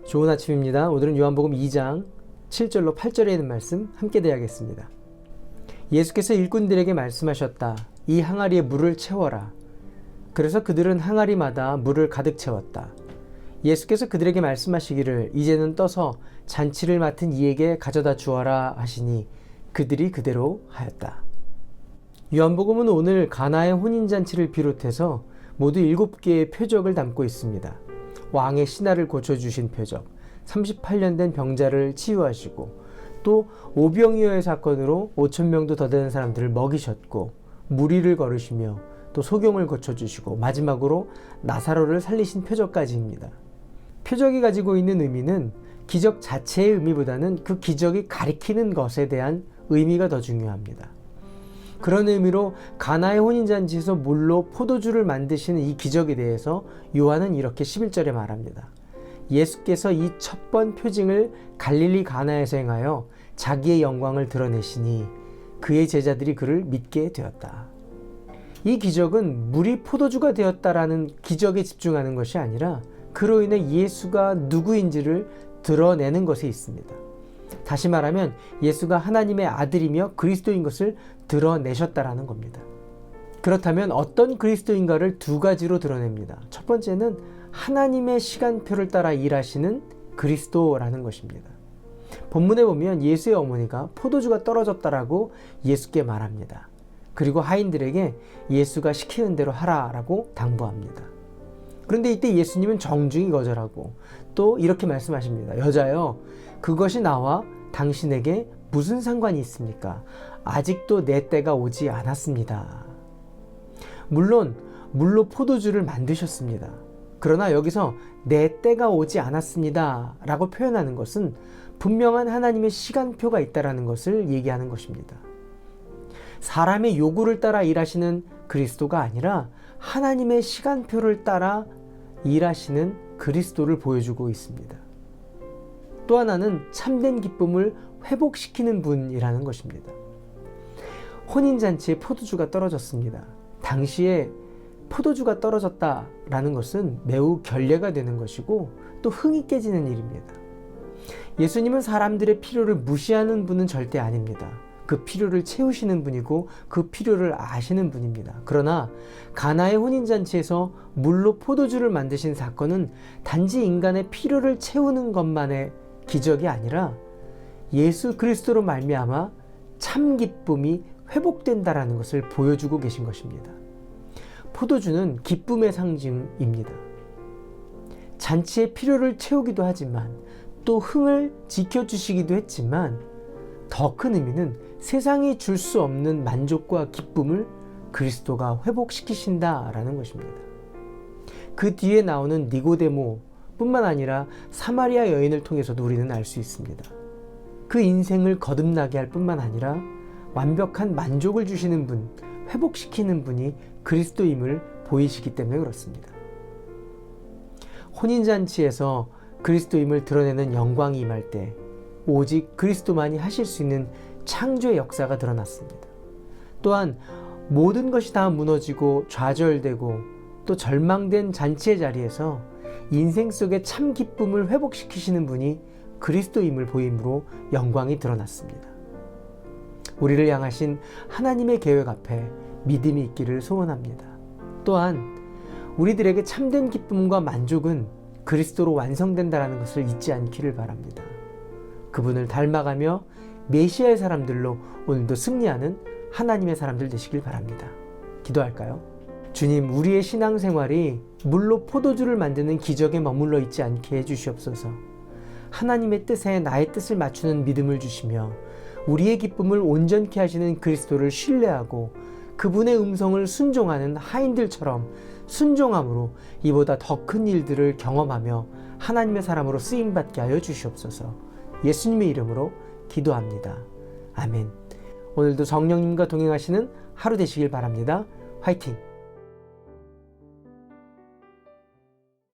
좋은 아침입니다. 오늘은 요한복음 2장 7절로 8절에 있는 말씀 함께 대하겠습니다. 예수께서 일꾼들에게 말씀하셨다. 이 항아리에 물을 채워라. 그래서 그들은 항아리마다 물을 가득 채웠다. 예수께서 그들에게 말씀하시기를 이제는 떠서 잔치를 맡은 이에게 가져다 주어라 하시니 그들이 그대로 하였다. 요한복음은 오늘 가나의 혼인잔치를 비롯해서 모두 7개의 표적을 담고 있습니다. 왕의 신하를 고쳐주신 표적, 38년 된 병자를 치유하시고 또 오병이어의 사건으로 5,000명도 더 되는 사람들을 먹이셨고 무리를 걸으시며 또 소경을 고쳐주시고 마지막으로 나사로를 살리신 표적까지입니다. 표적이 가지고 있는 의미는 기적 자체의 의미보다는 그 기적이 가리키는 것에 대한 의미가 더 중요합니다. 그런 의미로 가나의 혼인잔치에서 물로 포도주를 만드시는 이 기적에 대해서 요한은 이렇게 11절에 말합니다. 예수께서 이 첫 번 표징을 갈릴리 가나에서 행하여 자기의 영광을 드러내시니 그의 제자들이 그를 믿게 되었다. 이 기적은 물이 포도주가 되었다라는 기적에 집중하는 것이 아니라 그로 인해 예수가 누구인지를 드러내는 것에 있습니다. 다시 말하면 예수가 하나님의 아들이며 그리스도인 것을 드러내셨다라는 겁니다. 그렇다면 어떤 그리스도인가를 두 가지로 드러냅니다. 첫 번째는 하나님의 시간표를 따라 일하시는 그리스도라는 것입니다. 본문에 보면 예수의 어머니가 포도주가 떨어졌다라고 예수께 말합니다. 그리고 하인들에게 예수가 시키는 대로 하라라고 당부합니다. 그런데 이때 예수님은 정중히 거절하고 또 이렇게 말씀하십니다. 여자여, 그것이 나와 당신에게 무슨 상관이 있습니까? 아직도 내 때가 오지 않았습니다. 물론 물로 포도주를 만드셨습니다. 그러나 여기서 내 때가 오지 않았습니다 라고 표현하는 것은 분명한 하나님의 시간표가 있다는 것을 얘기하는 것입니다. 사람의 요구를 따라 일하시는 그리스도가 아니라 하나님의 시간표를 따라 일하시는 그리스도를 보여주고 있습니다. 또 하나는 참된 기쁨을 회복시키는 분이라는 것입니다. 혼인잔치에 포도주가 떨어졌습니다. 당시에 포도주가 떨어졌다라는 것은 매우 결례가 되는 것이고 또 흥이 깨지는 일입니다. 예수님은 사람들의 필요를 무시하는 분은 절대 아닙니다. 그 필요를 채우시는 분이고 그 필요를 아시는 분입니다. 그러나 가나의 혼인잔치에서 물로 포도주를 만드신 사건은 단지 인간의 필요를 채우는 것만의 기적이 아니라 예수 그리스도로 말미암아 참 기쁨이 회복된다라는 것을 보여주고 계신 것입니다. 포도주는 기쁨의 상징입니다. 잔치의 필요를 채우기도 하지만 또 흥을 지켜주시기도 했지만 더 큰 의미는 세상이 줄 수 없는 만족과 기쁨을 그리스도가 회복시키신다라는 것입니다. 그 뒤에 나오는 니고데모 뿐만 아니라 사마리아 여인을 통해서도 우리는 알 수 있습니다. 그 인생을 거듭나게 할 뿐만 아니라 완벽한 만족을 주시는 분, 회복시키는 분이 그리스도임을 보이시기 때문에 그렇습니다. 혼인잔치에서 그리스도임을 드러내는 영광이 임할 때 오직 그리스도만이 하실 수 있는 창조의 역사가 드러났습니다. 또한 모든 것이 다 무너지고 좌절되고 또 절망된 잔치의 자리에서 인생 속의 참 기쁨을 회복시키시는 분이 그리스도임을 보임으로 영광이 드러났습니다. 우리를 향하신 하나님의 계획 앞에 믿음이 있기를 소원합니다. 또한 우리들에게 참된 기쁨과 만족은 그리스도로 완성된다는 것을 잊지 않기를 바랍니다. 그분을 닮아가며 메시아의 사람들로 오늘도 승리하는 하나님의 사람들 되시길 바랍니다. 기도할까요? 주님, 우리의 신앙생활이 물로 포도주를 만드는 기적에 머물러 있지 않게 해주시옵소서. 하나님의 뜻에 나의 뜻을 맞추는 믿음을 주시며 우리의 기쁨을 온전케 하시는 그리스도를 신뢰하고 그분의 음성을 순종하는 하인들처럼 순종함으로 이보다 더 큰 일들을 경험하며 하나님의 사람으로 쓰임받게 하여 주시옵소서. 예수님의 이름으로 기도합니다. 아멘. 오늘도 성령님과 동행하시는 하루 되시길 바랍니다. 화이팅!